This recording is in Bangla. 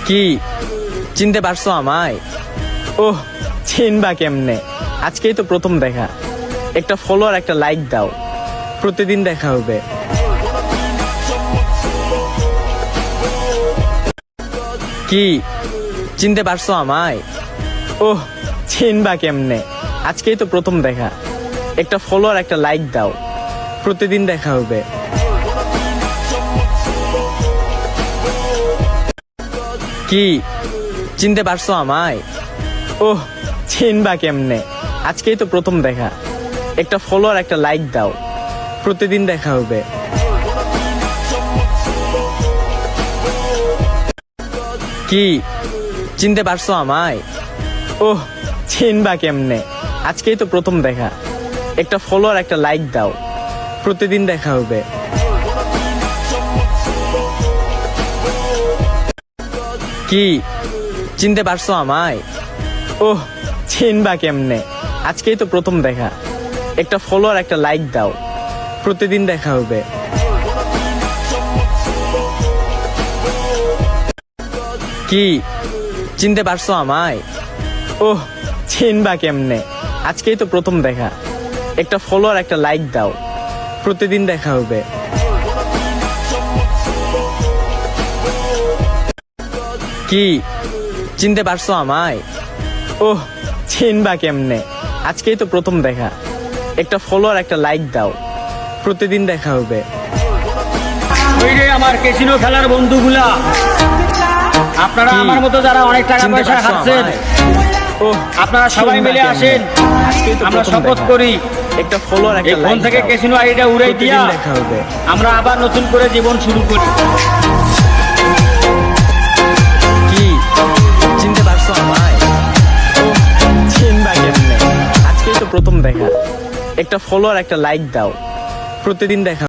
কি চিনতে পারছো আমায়? ওহ, চিনবা কেমনে? আজকেই তো প্রথম দেখা। একটা ফলো আর একটা লাইক দাও, প্রতিদিন দেখা হবে। কি চিনতে পারছো আমায়? ওহ, চিনবা কেমনে? আজকেই তো প্রথম দেখা। একটা ফলো আর একটা লাইক দাও, প্রতিদিন দেখা হবে। কি চিনতে পারছো আমায়? ওহ, চিনবা কেমনে? আজকেই তো প্রথম দেখা। একটা ফলো আর একটা লাইক দাও, প্রতিদিন দেখা হবে। কি চিনতে পারছো আমায়? ওহ, চিনবা কেমনে? আজকেই তো প্রথম দেখা। একটা ফলো আর একটা লাইক দাও, প্রতিদিন দেখা হবে। কি চিনতে পারছো আমায়? ওহ, চিনবা কেমনে? আজকেই তো প্রথম দেখা। একটা ফলো আর একটা লাইক দাও, প্রতিদিন দেখা হবে। কি চিনতে পারছো আমায়? ওহ, চিনবা কেমনে? আজকেই তো প্রথম দেখা। একটা ফলো আর একটা লাইক দাও, প্রতিদিন দেখা হবে। কি চিনতে পারছো আমায়? ওহ, চিনবা কেমনে? আজকেই তো প্রথম দেখা। একটা ফলো আর একটা লাইক দাও, প্রতিদিন দেখা হবে। ওই রে আমার ক্যাসিনো খেলার বন্ধুগুলা, আপনারা কি? আমার মতো যারা অনেক টাকা চিনতে পয়সা পারছো খাচ্ছেন, আমায়? ওহ, আপনারা সবাই চিনবা মিলে কেমনে? আসেন। আজকেই তো আমরা প্রথম শপথ দেখা। করি একটা ফলো আর এই একটা ফোন লাইক থেকে দাও, ক্যাসিনো আইডিটা উড়াই দিয়া প্রতিদিন দেখা হবে। আমরা আবার নতুন করে জীবন শুরু করি। কি চিনতে পারছো আমায়? ওহ, চিনবা কেমনে? আজকেই তো প্রথম দেখা। একটা ফলো আর একটা লাইক দাও, প্রতিদিন দেখা